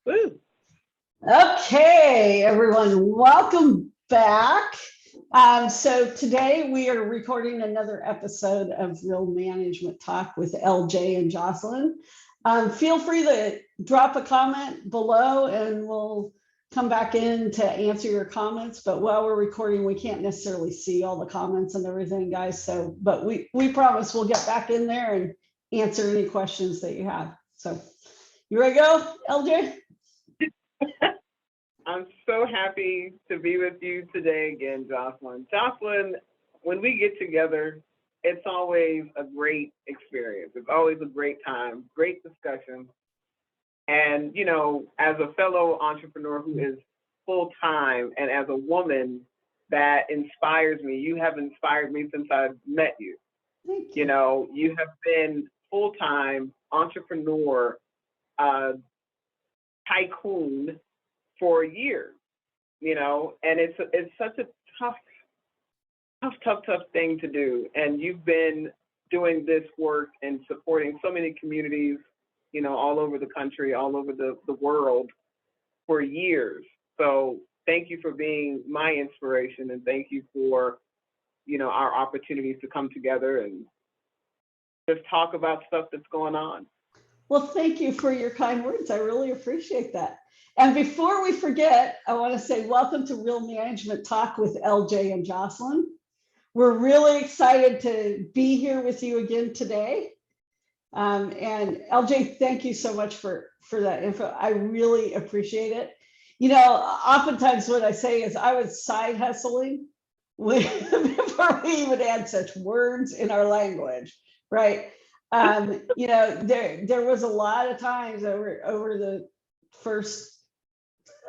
Woo. Okay, everyone, welcome back. So today we are recording another episode of Real Management Talk with LJ and Jocelyn. Feel free to drop a comment below and we'll come back in to answer your comments. But while we're recording, we can't necessarily see all the comments and everything, guys. But we promise we'll get back in there and answer any questions that you have. So you ready to go, LJ? I'm so happy to be with you today again, Jocelyn. Jocelyn, when we get together, it's always a great experience. It's always a great time, great discussion. And, as a fellow entrepreneur who is full time and as a woman that inspires me, you have inspired me since I've met you. Thank You you. know, you have been full time entrepreneur, uh, tycoon for years, and it's such a tough, tough thing to do. And you've been doing this work and supporting so many communities, all over the country, all over the world for years. So thank you for being my inspiration and thank you for, our opportunities to come together and just talk about stuff that's going on. Well, thank you for your kind words. I really appreciate that. And before we forget, I want to say welcome to Real Management Talk with LJ and Jocelyn. We're really excited to be here with you again today. And LJ, thank you so much for that info. I really appreciate it. Oftentimes what I say is I was side hustling before we even had such words in our language, right? There was a lot of times over the first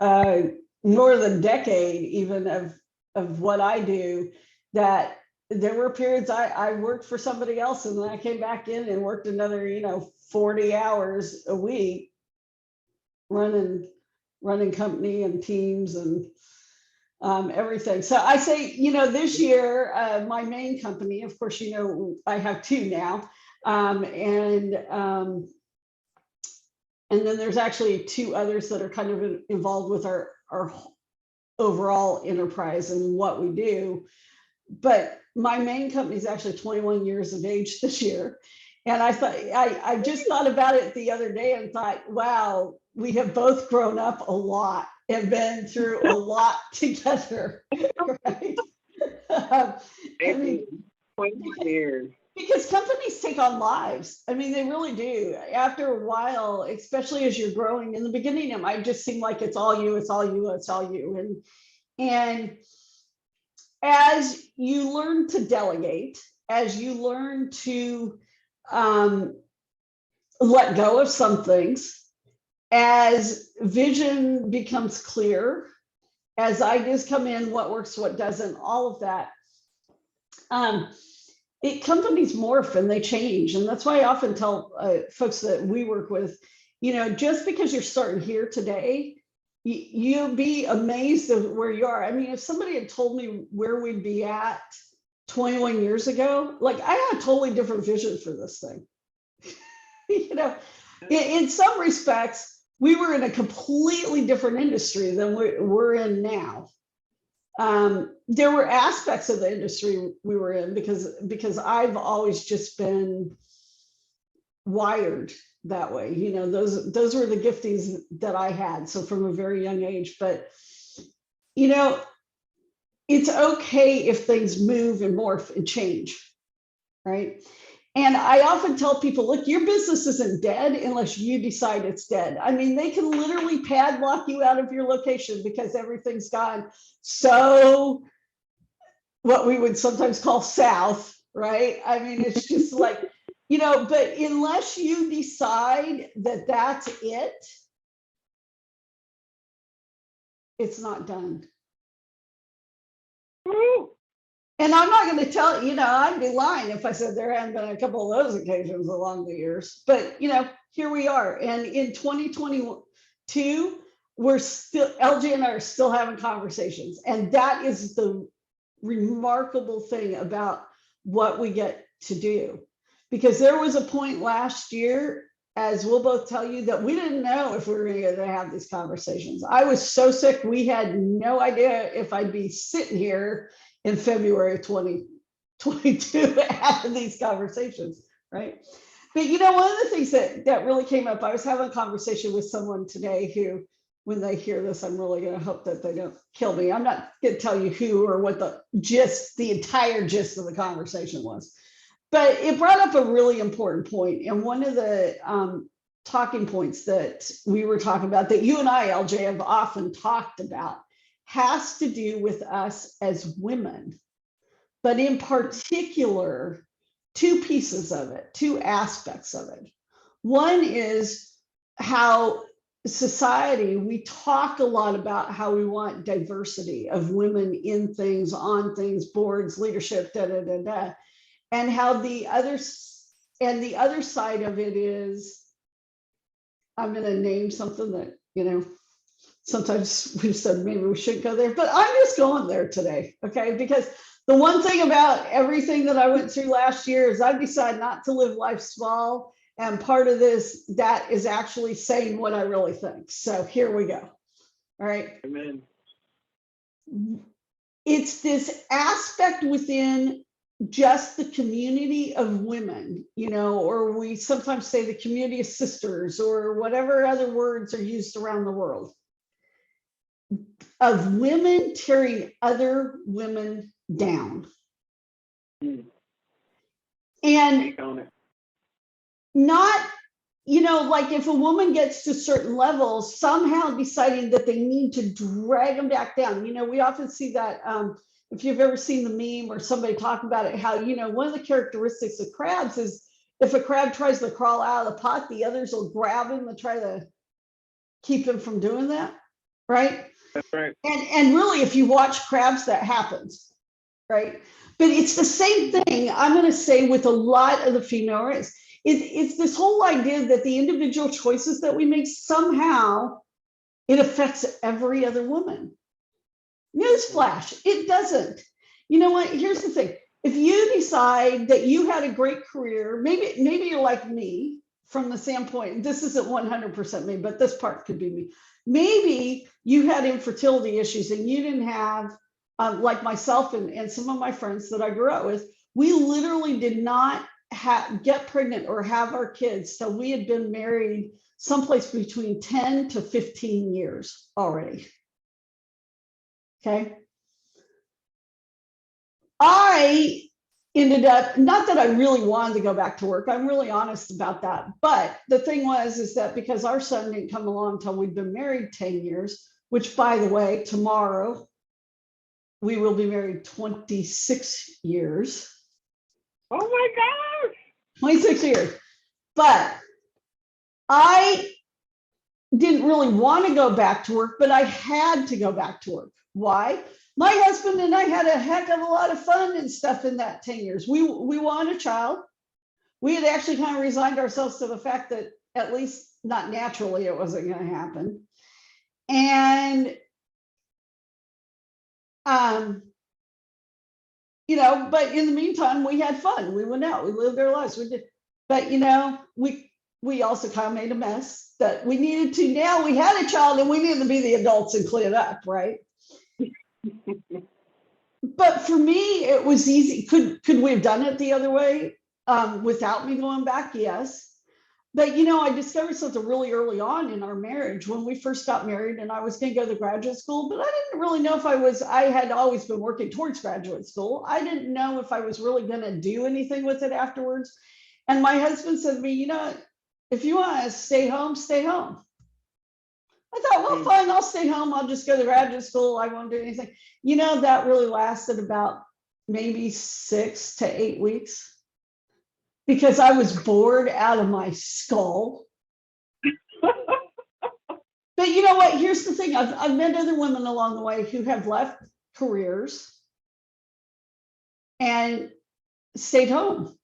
more than decade even of what I do, that there were periods I worked for somebody else and then I came back in and worked another 40 hours a week running company and teams and everything. So I say, this year, my main company, of course, I have two now. And then there's actually two others that are kind of involved with our overall enterprise and what we do. But my main company is actually 21 years of age this year. And I just thought about it the other day and thought, wow, we have both grown up a lot and been through a lot together, right? I mean, 21 years. because companies take on lives. I mean, they really do. After a while, especially as you're growing, in the beginning, it might just seem like it's all you, it's all you, it's all you. And as you learn to delegate, as you learn to let go of some things, as vision becomes clear, as ideas come in, what works, what doesn't, all of that, companies morph and they change. And that's why I often tell folks that we work with, just because you're starting here today, you'll be amazed at where you are. I mean, if somebody had told me where we'd be at 21 years ago, like I had a totally different vision for this thing. In some respects, we were in a completely different industry than we're in now. There were aspects of the industry we were in because I've always just been wired that way. Those were the giftings that I had. So from a very young age, but it's okay if things move and morph and change, right? And I often tell people, look, your business isn't dead unless you decide it's dead. I mean, they can literally padlock you out of your location because everything's gone so what we would sometimes call south, right? I mean, it's just like, but unless you decide that that's it, it's not done. Woo. And I'm not going to tell I'd be lying if I said there hadn't been a couple of those occasions along the years. But here we are, and in 2022, we're still LJ and I are still having conversations, and that is the remarkable thing about what we get to do, because there was a point last year as we'll both tell you, that we didn't know if we were going to have these conversations. I was so sick, we had no idea if I'd be sitting here in February of 2022 having these conversations, right? But one of the things that really came up, I was having a conversation with someone today who, when they hear this, I'm really going to hope that they don't kill me. I'm not going to tell you who or what the entire gist of the conversation was. But it brought up a really important point. And one of the talking points that we were talking about, that you and I, LJ, have often talked about, has to do with us as women. But in particular, two pieces of it, two aspects of it. One is how society, we talk a lot about how we want diversity of women in things, on things, boards, leadership, da da da da. And how the other side of it is, I'm going to name something that, sometimes we've said maybe we shouldn't go there, but I'm just going there today, okay? Because the one thing about everything that I went through last year is I decided not to live life small. And part of this, that is actually saying what I really think. So here we go. All right. Amen. It's this aspect within just the community of women, or we sometimes say the community of sisters, or whatever other words are used around the world, of women tearing other women down. And not, like if a woman gets to certain levels, somehow deciding that they need to drag them back down. We often see that, if you've ever seen the meme or somebody talk about it, how, one of the characteristics of crabs is if a crab tries to crawl out of the pot, the others will grab him and try to keep him from doing that, right? That's right. And really, if you watch crabs, that happens, right? But it's the same thing, I'm going to say, with a lot of the female race. It's this whole idea that the individual choices that we make, somehow it affects every other woman. Newsflash, it doesn't. You know what? Here's the thing. If you decide that you had a great career, maybe you're like me from the standpoint, this isn't 100% me, but this part could be me. Maybe you had infertility issues and you didn't have, like myself and some of my friends that I grew up with, we literally did not get pregnant or have our kids till we had been married someplace between 10 to 15 years already. Okay. I ended up, not that I really wanted to go back to work, I'm really honest about that. But the thing is that because our son didn't come along until we'd been married 10 years, which, by the way, tomorrow we will be married 26 years. Oh my gosh. 26 years. But I didn't really want to go back to work, but I had to go back to work. Why? My husband and I had a heck of a lot of fun and stuff in that 10 years. We wanted a child. We had actually kind of resigned ourselves to the fact that, at least not naturally, it wasn't going to happen. And, but in the meantime, we had fun. We went out, we lived our lives. We did, but we also kind of made a mess that we needed to. Now we had a child and we needed to be the adults and clean it up, right? But for me, it was easy. Could we have done it the other way without me going back? Yes. But, I discovered something really early on in our marriage when we first got married, and I was going to go to graduate school, but I didn't really know if I had always been working towards graduate school. I didn't know if I was really going to do anything with it afterwards. And my husband said to me, if you want to stay home, stay home. I thought, well, fine, I'll stay home. I'll just go to graduate school. I won't do anything. That really lasted about maybe 6 to 8 weeks because I was bored out of my skull. But you know what? Here's the thing. I've met other women along the way who have left careers and stayed home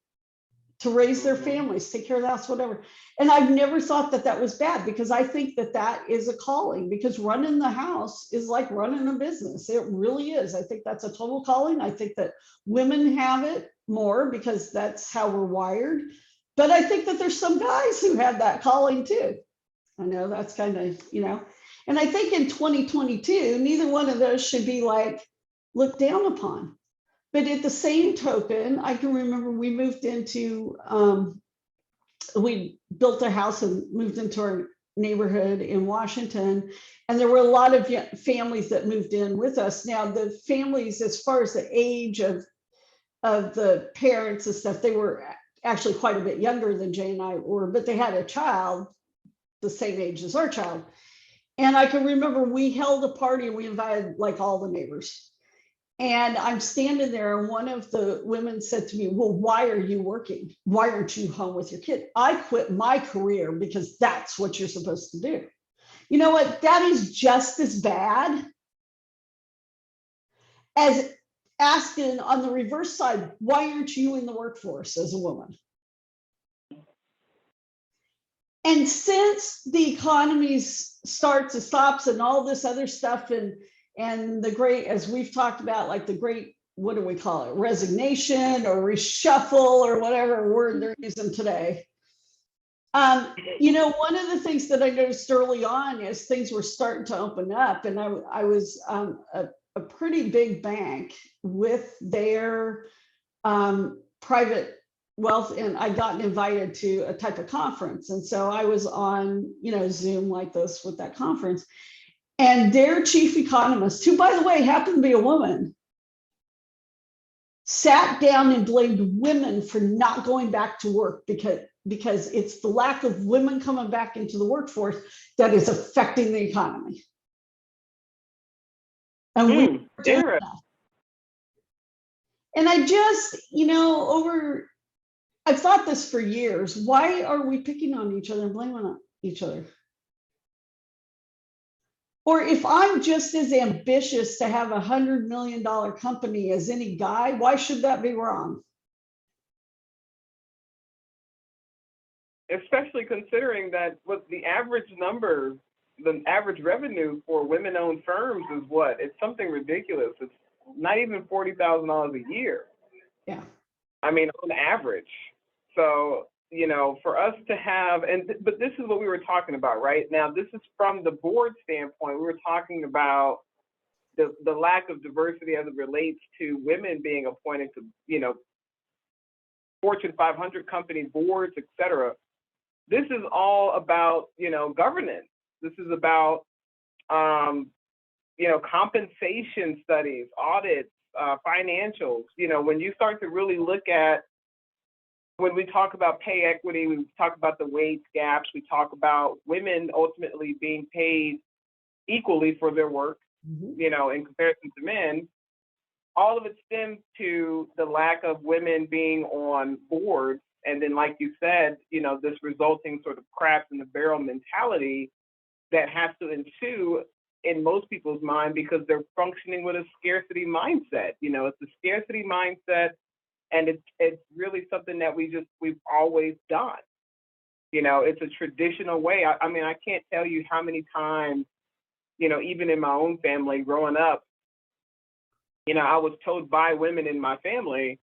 to raise their families, take care of the house, whatever. And I've never thought that that was bad, because I think that that is a calling, because running the house is like running a business. It really is. I think that's a total calling. I think that women have it more because that's how we're wired. But I think that there's some guys who have that calling too. I know that's kind of, and I think in 2022, neither one of those should be like looked down upon. But at the same token, I can remember we moved into, we built a house and moved into our neighborhood in Washington. And there were a lot of families that moved in with us. Now, the families, as far as the age of the parents and stuff, they were actually quite a bit younger than Jay and I were, but they had a child the same age as our child. And I can remember we held a party and we invited like all the neighbors. And I'm standing there and one of the women said to me, well, why are you working? Why aren't you home with your kid? I quit my career because that's what you're supposed to do. You know what? That is just as bad as asking on the reverse side, why aren't you in the workforce as a woman? And since the economy starts and stops and all this other stuff and the great, as we've talked about, like the great, what do we call it? Resignation or reshuffle or whatever word they're using today. One of the things that I noticed early on is things were starting to open up, and I was a pretty big bank with their private wealth, and I got invited to a type of conference. And so I was on, Zoom like this with that conference. And their chief economist, who, by the way, happened to be a woman, sat down and blamed women for not going back to work because it's the lack of women coming back into the workforce that is affecting the economy. And we were doing that. And I just, I've thought this for years. Why are we picking on each other and blaming on each other? Or if I'm just as ambitious to have $100 million company as any guy, why should that be wrong? Especially considering that what the average number, the average revenue for women-owned firms is what? It's something ridiculous. It's not even $40,000 a year. Yeah. I mean, on average. So, for us to have, but this is what we were talking about, right? Now, this is from the board standpoint. We were talking about the lack of diversity as it relates to women being appointed to, Fortune 500 company boards, et cetera. This is all about, governance. This is about, compensation studies, audits, financials. When you start to really look at, when we talk about pay equity, we talk about the wage gaps, we talk about women ultimately being paid equally for their work, in comparison to men. All of it stems to the lack of women being on boards. And then, like you said, this resulting sort of crabs in the barrel mentality that has to ensue in most people's mind because they're functioning with a scarcity mindset. It's a scarcity mindset, and it's really something that we've always done. It's a traditional way. I mean, I can't tell you how many times, even in my own family growing up, I was told by women in my family,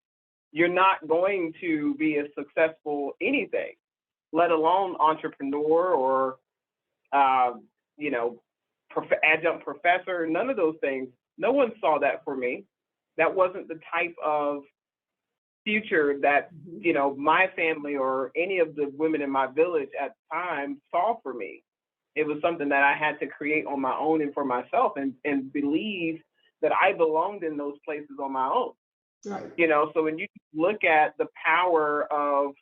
you're not going to be a successful anything, let alone entrepreneur or, adjunct professor, none of those things. No one saw that for me. That wasn't the type of future that, my family or any of the women in my village at the time saw for me. It was something that I had to create on my own and for myself and believe that I belonged in those places on my own. Right. So when you look at the power of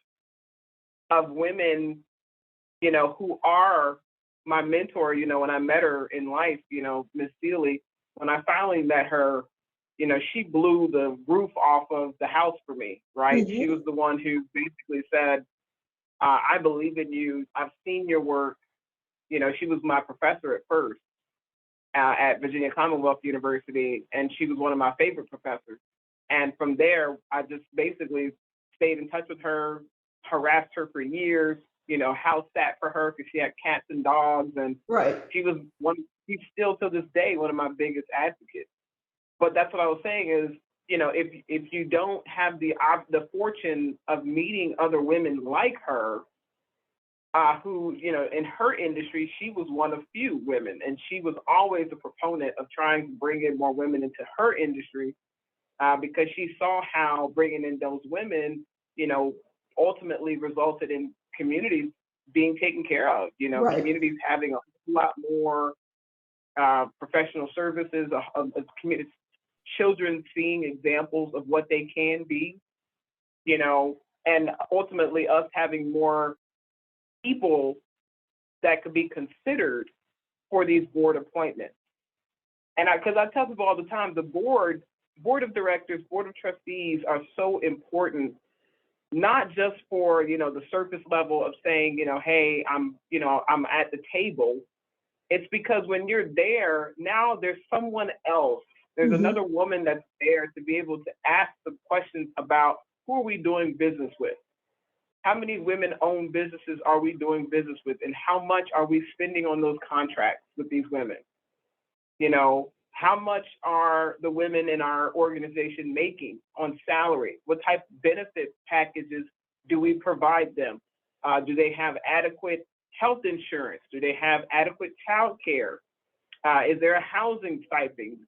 women, who are my mentor, when I met her in life, Miss Seeley, when I finally met her, she blew the roof off of the house for me, right? She was the one who basically said, I believe in you. I've seen your work. She was my professor at first at Virginia Commonwealth University, and she was one of my favorite professors. And from there, I just basically stayed in touch with her, harassed her for years, house sat for her because she had cats and dogs. And right. She's still to this day one of my biggest advocates. But that's what I was saying is if you don't have the fortune of meeting other women like her, who, in her industry, she was one of few women, and she was always a proponent of trying to bring in more women into her industry, because she saw how bringing in those women, ultimately resulted in communities being taken care of, Right. communities having a lot more professional services, community, children seeing examples of what they can be, and ultimately us having more people that could be considered for these board appointments. And because I tell people all the time, the board of directors, board of trustees are so important, not just for, the surface level of saying, hey, I'm at the table. It's because when you're there, now there's someone else. There's another woman that's there to be able to ask the questions about who are we doing business with? How many women-owned businesses are we doing business with? And how much are we spending on those contracts with these women? How much are the women in our organization making on salary? What type of benefit packages do we provide them? Do they have adequate health insurance? Do they have adequate child care? Is there a housing stipend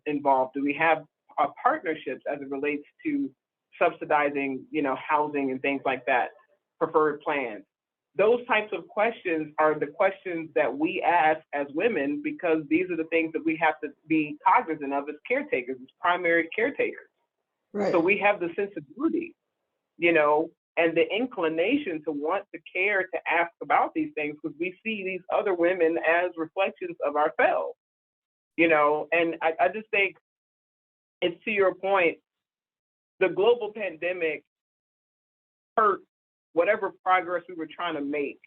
involved? Do we have partnerships as it relates to subsidizing, housing and things like that, preferred plans? Those types of questions are the questions that we ask as women, because these are the things that we have to be cognizant of as caretakers, as primary caretakers. Right. So we have the sensibility, and the inclination to want to care, to ask about these things, because we see these other women as reflections of ourselves, and I just think it's, to your point, the global pandemic hurt whatever progress we were trying to make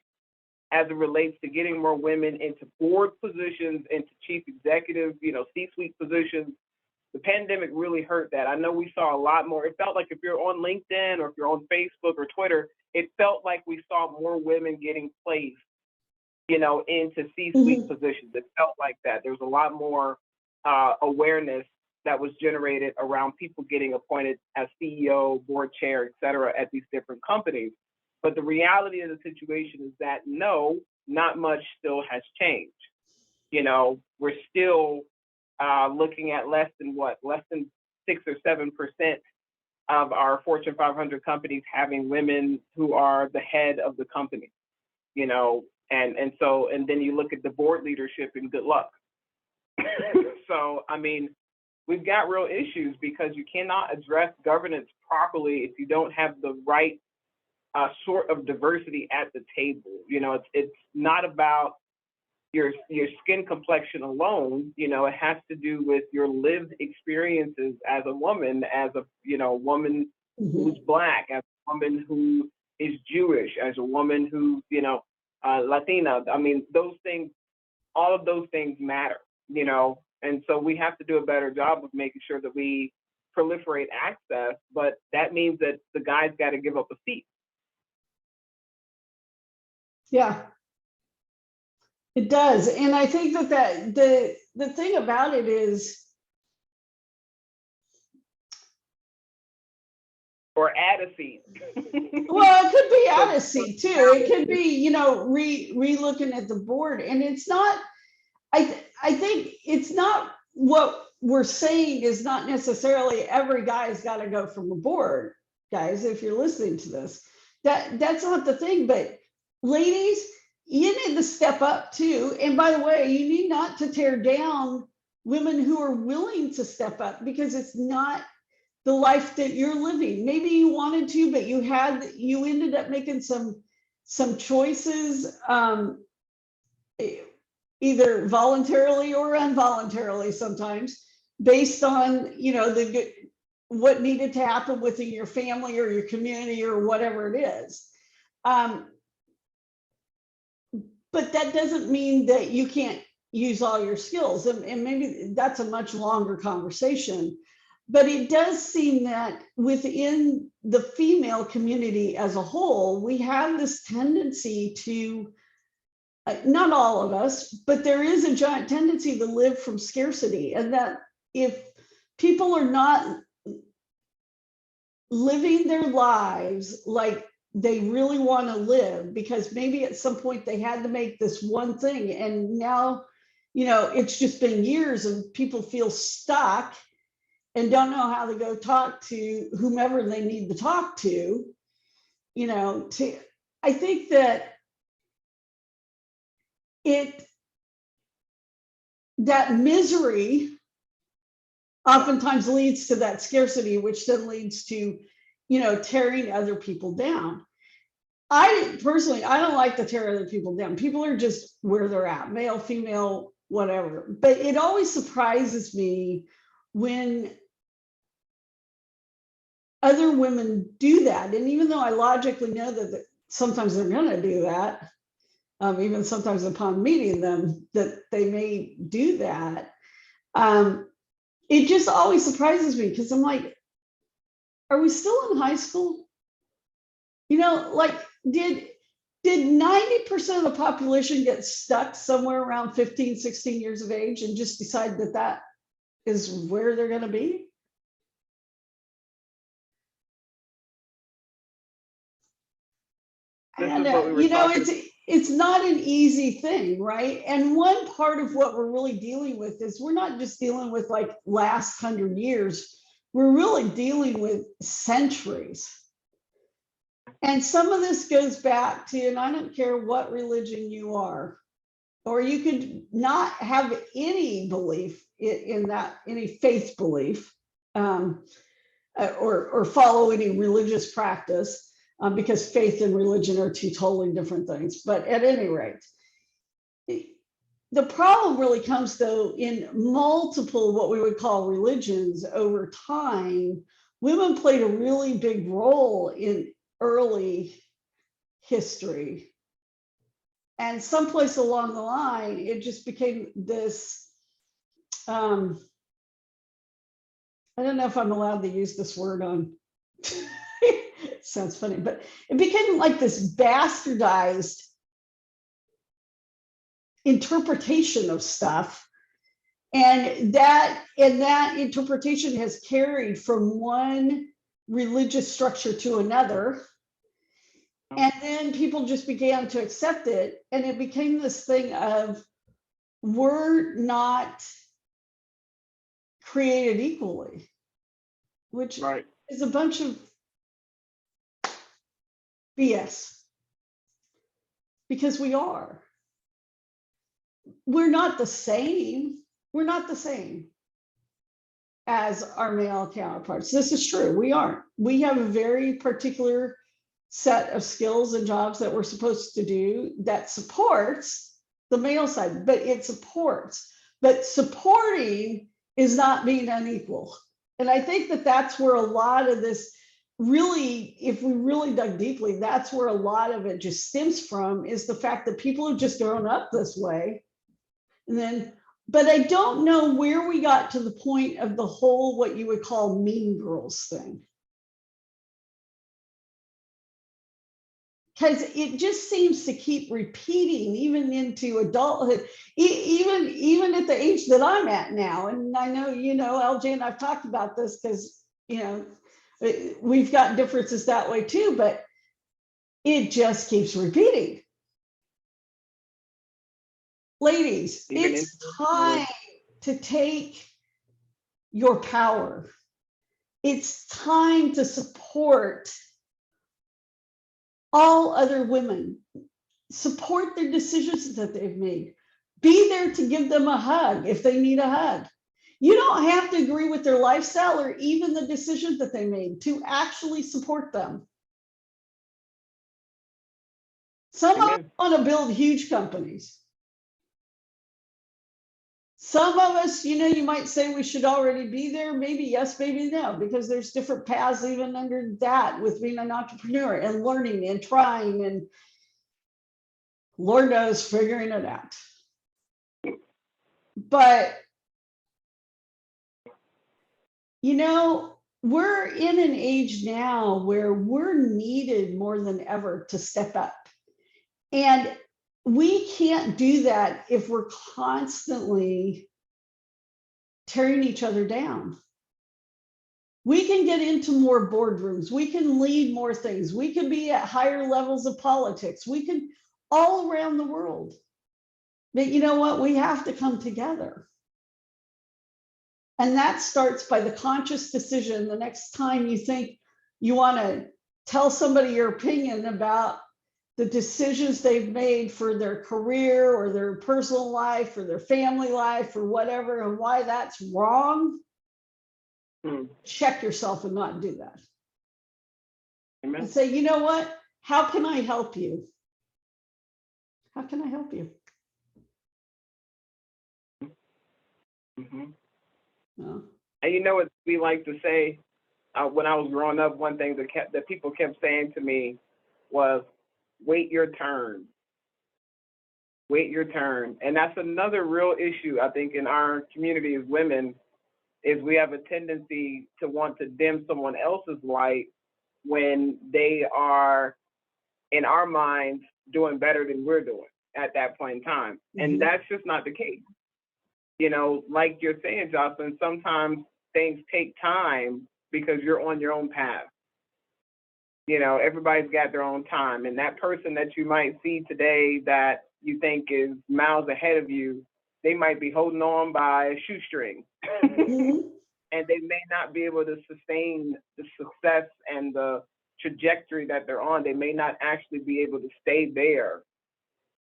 as it relates to getting more women into board positions, into chief executive, C-suite positions. The pandemic really hurt that. I know we saw a lot more. It felt like if you're on LinkedIn or if you're on Facebook or Twitter, it felt like we saw more women getting placed, into C-suite positions. It felt like that. There was a lot more awareness that was generated around people getting appointed as CEO, board chair, et cetera, at these different companies. But the reality of the situation is that no, not much still has changed. We're still looking at less than 6 or 7% of our Fortune 500 companies having women who are the head of the company, and then you look at the board leadership and good luck. So, we've got real issues, because you cannot address governance properly if you don't have the right sort of diversity at the table. It's not about your skin complexion alone. It has to do with your lived experiences as a woman, as a woman who's Black, as a woman who is Jewish, as a woman who Latina. Those things, all of those things matter. And so we have to do a better job of making sure that we proliferate access, but that means that the guys got to give up a seat. Yeah, it does. And I think that the thing about it is, or add a seat. well, it could be add a seat too. It could be, re-looking at the board. And it's not, I think it's not, what we're saying is not necessarily every guy's got to go from the board. Guys, if you're listening to this, that's not the thing. But ladies, you need to step up too. And by the way, you need not to tear down women who are willing to step up, because it's not the life that you're living. Maybe you wanted to, but you ended up making some choices, either voluntarily or involuntarily sometimes, based on what needed to happen within your family or your community or whatever it is. But that doesn't mean that you can't use all your skills. And maybe that's a much longer conversation. But it does seem that within the female community as a whole, we have this tendency to, not all of us, but there is a giant tendency to live from scarcity. And that if people are not living their lives like they really want to live, because maybe at some point they had to make this one thing, and now, it's just been years and people feel stuck and don't know how to go talk to whomever they need to talk to. I think that that misery oftentimes leads to that scarcity, which then leads to, tearing other people down. I personally, I don't like to tear other people down. People are just where they're at, male, female, whatever. But it always surprises me when other women do that. And even though I logically know that sometimes they're going to do that, even sometimes upon meeting them, that they may do that, it just always surprises me, because I'm like, are we still in high school? Like, did 90% of the population get stuck somewhere around 15, 16 years of age and just decide that that is where they're going to be? And it's not an easy thing, right? And one part of what we're really dealing with is we're not just dealing with like last 100 years, we're really dealing with centuries. And some of this goes back to, and I don't care what religion you are, or you could not have any belief in that, any faith belief, or follow any religious practice, because faith and religion are two totally different things. But at any rate, the problem really comes, though, in multiple what we would call religions over time. Women played a really big role in early history. And someplace along the line, it just became this, I don't know if I'm allowed to use this word on, it sounds funny, but it became like this bastardized interpretation of stuff. And that interpretation has carried from one religious structure to another. And then people just began to accept it. And it became this thing of, we're not created equally, which is a bunch of BS. Because we are. We're not the same. We're not the same as our male counterparts. This is true. We aren't. We have a very particular set of skills and jobs that we're supposed to do that supports the male side, but it supports. But supporting is not being unequal. And I think that that's where a lot of this really, if we really dug deeply, that's where a lot of it just stems from, is the fact that people have just grown up this way. And then, but I don't know where we got to the point of the whole, what you would call mean girls thing. Because it just seems to keep repeating even into adulthood, even at the age that I'm at now. And I know, LJ and I've talked about this because, we've got differences that way too, but it just keeps repeating. Ladies, it's time to take your power. It's time to support all other women, support their decisions that they've made. Be there to give them a hug if they need a hug. You don't have to agree with their lifestyle or even the decisions that they made to actually support them. Some of us want to build huge companies. Some of us, you might say we should already be there. Maybe yes, maybe no, because there's different paths even under that with being an entrepreneur and learning and trying and Lord knows figuring it out. But, we're in an age now where we're needed more than ever to step up. And we can't do that if we're constantly tearing each other down. We can get into more boardrooms. We can lead more things. We can be at higher levels of politics. We can all around the world. But you know what? We have to come together. And that starts by the conscious decision. The next time you think you want to tell somebody your opinion about the decisions they've made for their career or their personal life or their family life or whatever, and why that's wrong, check yourself and not do that. Amen. And say, you know what? How can I help you? How can I help you? And you know what we like to say, when I was growing up, one thing that people kept saying to me was, wait your turn. Wait your turn. And that's another real issue, I think, in our community as women, is we have a tendency to want to dim someone else's light when they are, in our minds, doing better than we're doing at that point in time. And that's just not the case. You know, like you're saying, Jocelyn, sometimes things take time because you're on your own path. You know, everybody's got their own time. And that person that you might see today that you think is miles ahead of you, they might be holding on by a shoestring. And they may not be able to sustain the success and the trajectory that they're on. They may not actually be able to stay there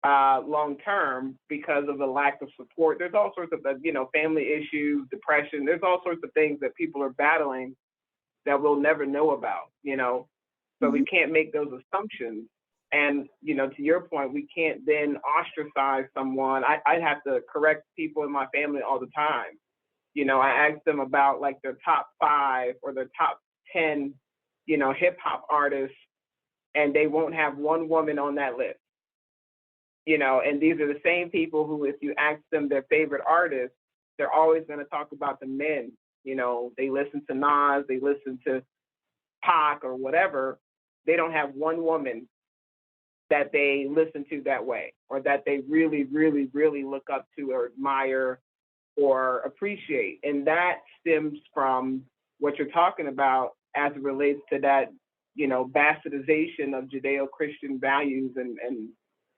long term because of the lack of support. There's all sorts of, family issues, depression. There's all sorts of things that people are battling that we'll never know about, So we can't make those assumptions. And, to your point, we can't then ostracize someone. I have to correct people in my family all the time. I ask them about like their top 5 or their top 10, hip hop artists, and they won't have one woman on that list. And these are the same people who, if you ask them their favorite artists, they're always going to talk about the men. They listen to Nas, they listen to Pac or whatever. They don't have one woman that they listen to that way, or that they really, really, really look up to or admire or appreciate. And that stems from what you're talking about as it relates to that, bastardization of Judeo-Christian values and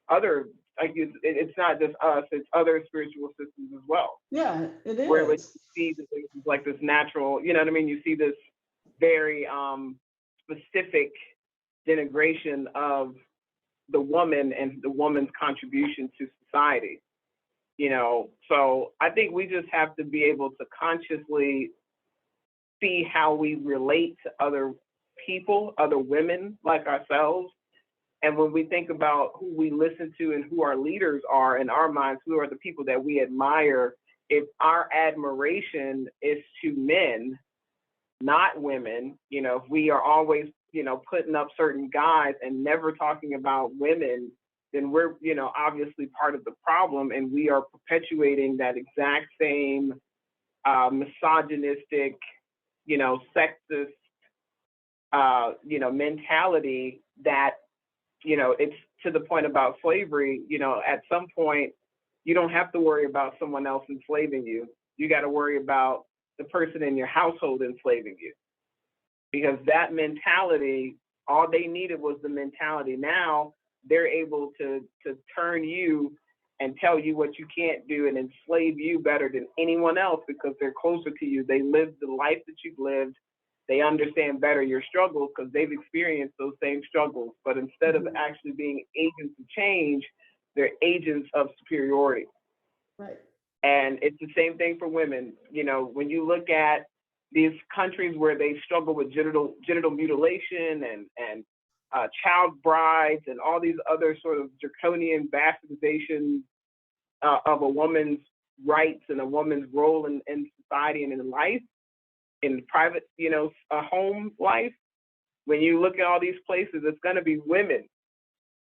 other, like it's not just us, it's other spiritual systems as well. Yeah, it is. Where you see this, like this natural, you know what I mean? You see this very specific denigration of the woman and the woman's contribution to society. So I think we just have to be able to consciously see how we relate to other people, other women like ourselves. And when we think about who we listen to and who our leaders are in our minds, who are the people that we admire, if our admiration is to men, not women, if we are always, putting up certain guys and never talking about women, then we're, obviously part of the problem, and we are perpetuating that exact same misogynistic, sexist, mentality that, it's to the point about slavery. At some point, you don't have to worry about someone else enslaving you. You got to worry about the person in your household enslaving you. Because that mentality, all they needed was the mentality. Now they're able to turn you and tell you what you can't do and enslave you better than anyone else because they're closer to you. They live the life that you've lived. They understand better your struggles because they've experienced those same struggles. But instead of actually being agents of change, they're agents of superiority. Right. And it's the same thing for women. When you look at these countries where they struggle with genital mutilation and child brides and all these other sort of draconian bastardization of a woman's rights and a woman's role in society and in life, in private, home life. When you look at all these places, it's going to be women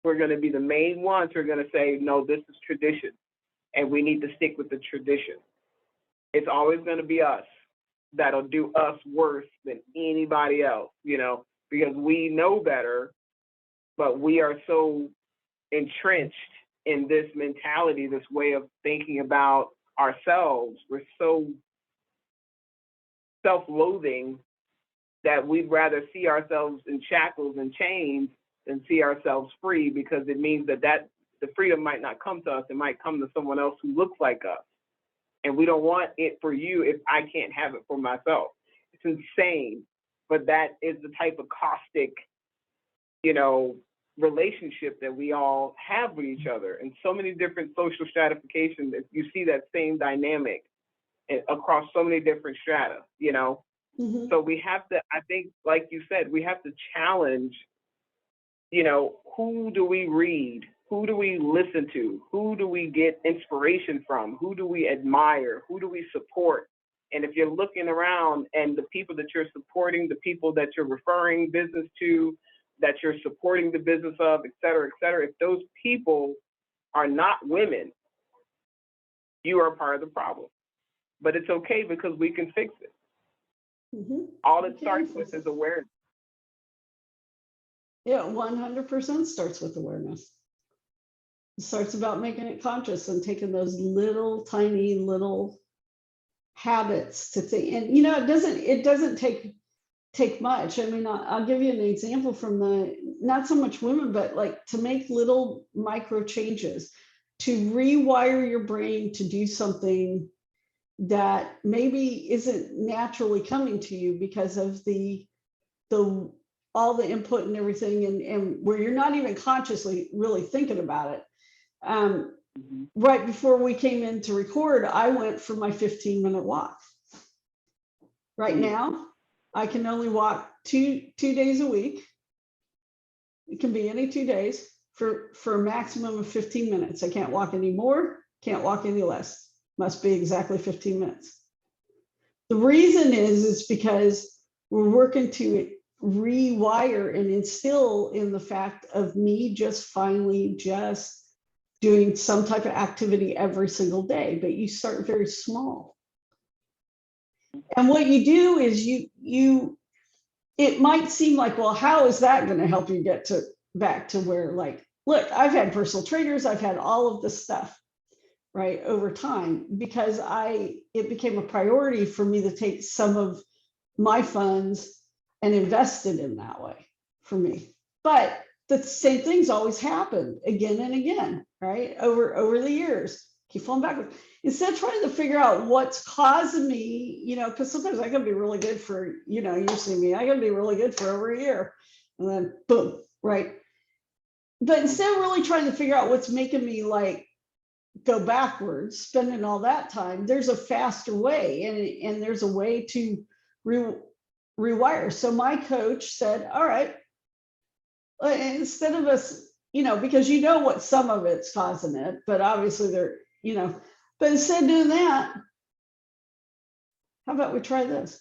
who are going to be the main ones who are going to say, no, this is tradition, and we need to stick with the tradition. It's always going to be us that'll do us worse than anybody else, because we know better, but we are so entrenched in this mentality, this way of thinking about ourselves. We're so self-loathing that we'd rather see ourselves in shackles and chains than see ourselves free, because it means that the freedom might not come to us. It might come to someone else who looks like us. And we don't want it for you if I can't have it for myself. It's insane. But that is the type of caustic, relationship that we all have with each other. And so many different social stratifications, you see that same dynamic across so many different strata, Mhm. So we have to, I think, like you said, we have to challenge, who do we read? Who do we listen to? Who do we get inspiration from? Who do we admire? Who do we support? And if you're looking around and the people that you're supporting, the people that you're referring business to, that you're supporting the business of, et cetera, if those people are not women, you are part of the problem. But it's okay, because we can fix it. Mhm. All it starts with is awareness. Yeah, 100% starts with awareness. It starts about making it conscious and taking those little tiny little habits to think. And it doesn't take much. I mean, I'll give you an example from not so much women, but like to make little micro changes, to rewire your brain to do something that maybe isn't naturally coming to you because of the all the input and everything, and where you're not even consciously really thinking about it. Right before we came in to record, I went for my 15-minute walk. Right now, I can only walk two days a week. It can be any 2 days for a maximum of 15 minutes. I can't walk any more, can't walk any less. Must be exactly 15 minutes. The reason is because we're working to rewire and instill in the fact of me just finally just doing some type of activity every single day. But you start very small. And what you do is it might seem like, well, how is that going to help you get back to where, like, look, I've had personal trainers, I've had all of this stuff, right, over time, because it became a priority for me to take some of my funds and invest it in that way for me. But the same things always happen again and again, right, over the years. Keep falling backwards. Instead of trying to figure out what's causing me, because sometimes I can be really good for, you see me, I can be really good for over a year, and then boom, right? But instead of really trying to figure out what's making me like go backwards, spending all that time, there's a faster way, and there's a way to rewire. So my coach said, all right, instead of us, because what some of it's causing it, but obviously but instead of doing that, how about we try this?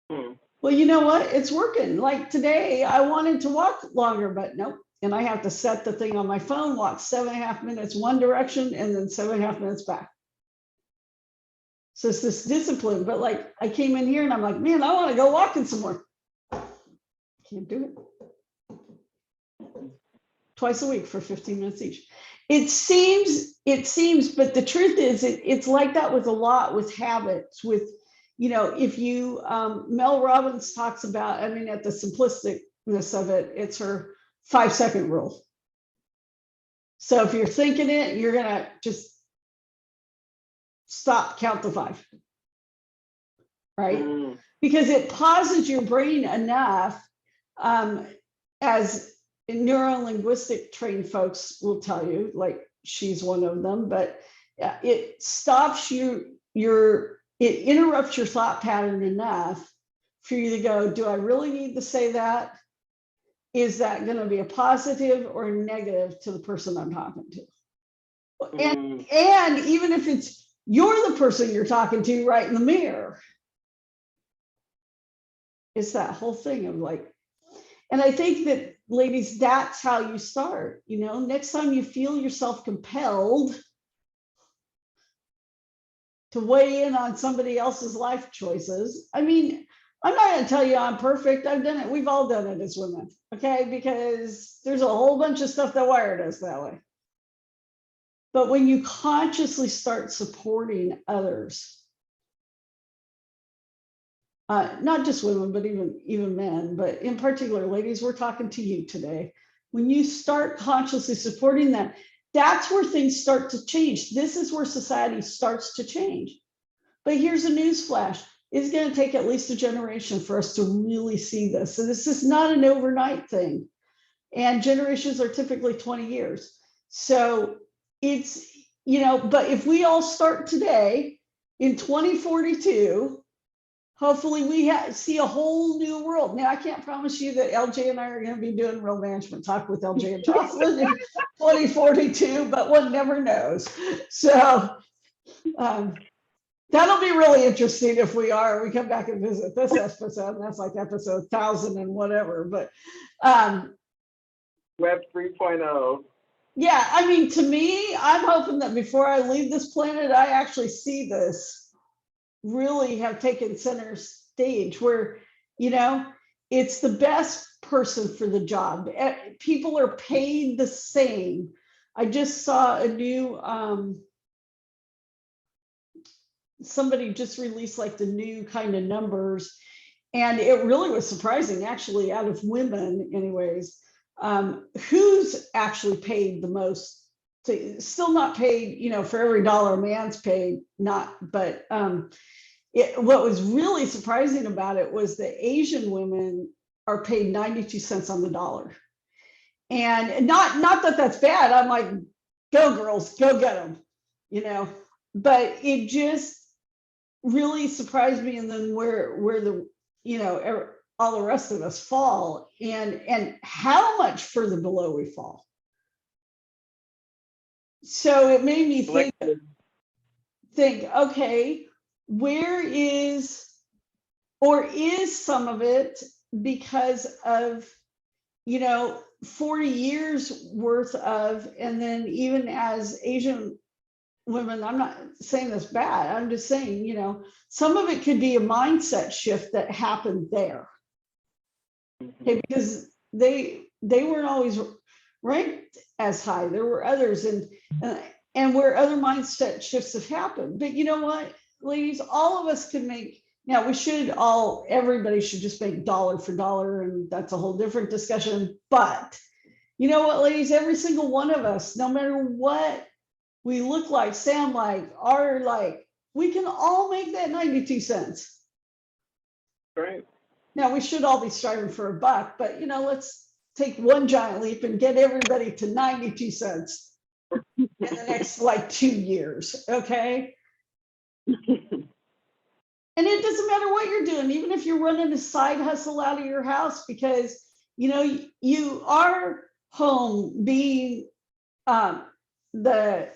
Well, you know what? It's working. Like today, I wanted to walk longer, but nope. And I have to set the thing on my phone, walk 7.5 minutes one direction, and then 7.5 minutes back. So it's this discipline. But like I came in here and I'm like, man, I want to go walking some more. Can't do it. Twice a week for 15 minutes each. It seems, but the truth is it's like that with a lot with habits, with, if you, Mel Robbins talks about, at the simplisticness of it, it's her 5-second rule. So if you're thinking it, you're going to just stop, count to 5, right? Because it pauses your brain enough, as neuro-linguistic trained folks will tell you, like she's one of them, but it stops it interrupts your thought pattern enough for you to go, do I really need to say that? Is that going to be a positive or a negative to the person I'm talking to? And even if you're the person you're talking to right in the mirror, it's that whole thing of like, and I think that, ladies, that's how you start. Next time you feel yourself compelled to weigh in on somebody else's life choices. I'm not going to tell you I'm perfect. I've done it. We've all done it as women, okay? Because there's a whole bunch of stuff that wired us that way. But when you consciously start supporting others, not just women, but even men, but in particular, ladies, we're talking to you today. When you start consciously supporting that, that's where things start to change. This is where society starts to change. But here's a news flash. It's going to take at least a generation for us to really see this. So this is not an overnight thing. And generations are typically 20 years. So it's, but if we all start today in 2042, hopefully we see a whole new world. Now, I can't promise you that LJ and I are going to be doing Real Management Talk with LJ and Jocelyn in 2042, but one never knows. So that'll be really interesting if we come back and visit this episode, and that's like episode 1000 and whatever. But Web 3.0. Yeah, I mean, to me, I'm hoping that before I leave this planet, I actually see this really have taken center stage where, it's the best person for the job. People are paid the same. I just saw a new, somebody just released like the new kind of numbers, and it really was surprising, actually, out of women anyways, who's actually paid the most. Still not paid, for every dollar a man's paid, but what was really surprising about it was the Asian women are paid 92 cents on the dollar. And not that that's bad. I'm like, go girls, go get them, but it just really surprised me. And then where the, all the rest of us fall, and how much further below we fall. So it made me think, okay, where is some of it because of, 40 years worth of, and then even as Asian women, I'm not saying this bad, I'm just saying, some of it could be a mindset shift that happened there. Okay, because they weren't always ranked as high. There were others, and where other mindset shifts have happened. But you know what, ladies, all of us can make, now everybody should just make dollar for dollar, and that's a whole different discussion. But you know what, ladies, every single one of us, no matter what we look like, sound like, are like, we can all make that 92 cents. Right. Now, we should all be striving for a buck, but let's take one giant leap and get everybody to 92 cents in the next 2 years, okay? And it doesn't matter what you're doing, even if you're running a side hustle out of your house, because you are home being the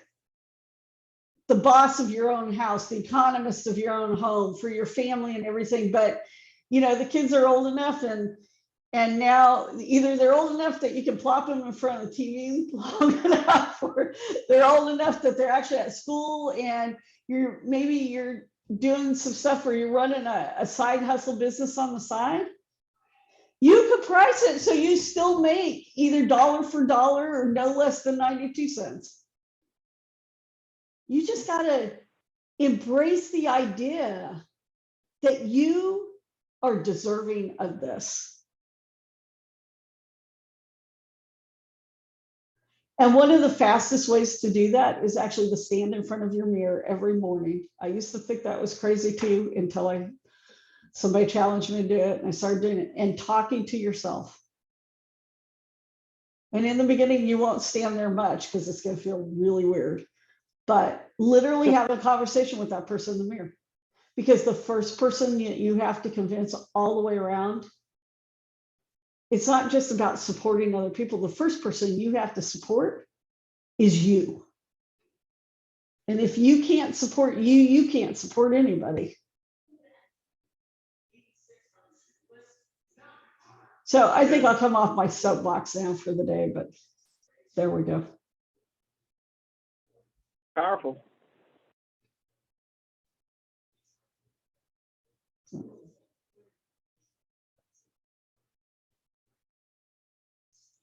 boss of your own house, the economist of your own home for your family and everything. But the kids are old enough, and now either they're old enough that you can plop them in front of the TV long enough, or they're old enough that they're actually at school, and you're doing some stuff where you're running a side hustle business on the side. You could price it so you still make either dollar for dollar or no less than 92 cents. You just got to embrace the idea that you are deserving of this. And one of the fastest ways to do that is actually to stand in front of your mirror every morning. I used to think that was crazy too, until somebody challenged me to do it, and I started doing it, and talking to yourself. And in the beginning, you won't stand there much because it's going to feel really weird, but literally have a conversation with that person in the mirror, because the first person you have to convince all the way around, it's not just about supporting other people. The first person you have to support is you. And if you can't support you, you can't support anybody. So I think I'll come off my soapbox now for the day, but there we go. Powerful.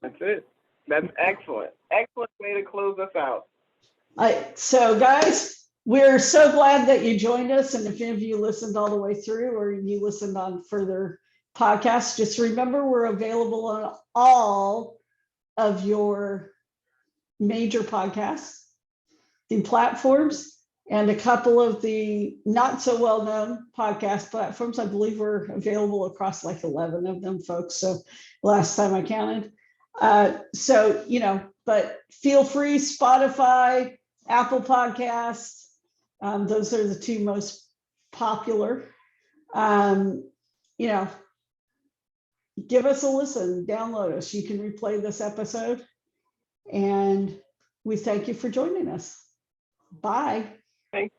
That's it. That's excellent. Excellent way to close us out. So guys, we're so glad that you joined us. And if any of you listened all the way through or you listened on further podcasts, just remember we're available on all of your major podcasts, the platforms, and a couple of the not so well known podcast platforms. I believe we're available across like 11 of them, folks. So last time I counted. So, but feel free, Spotify, Apple Podcasts. Those are the two most popular. Um, you know, give us a listen, download us. You can replay this episode. And we thank you for joining us. Bye. Thank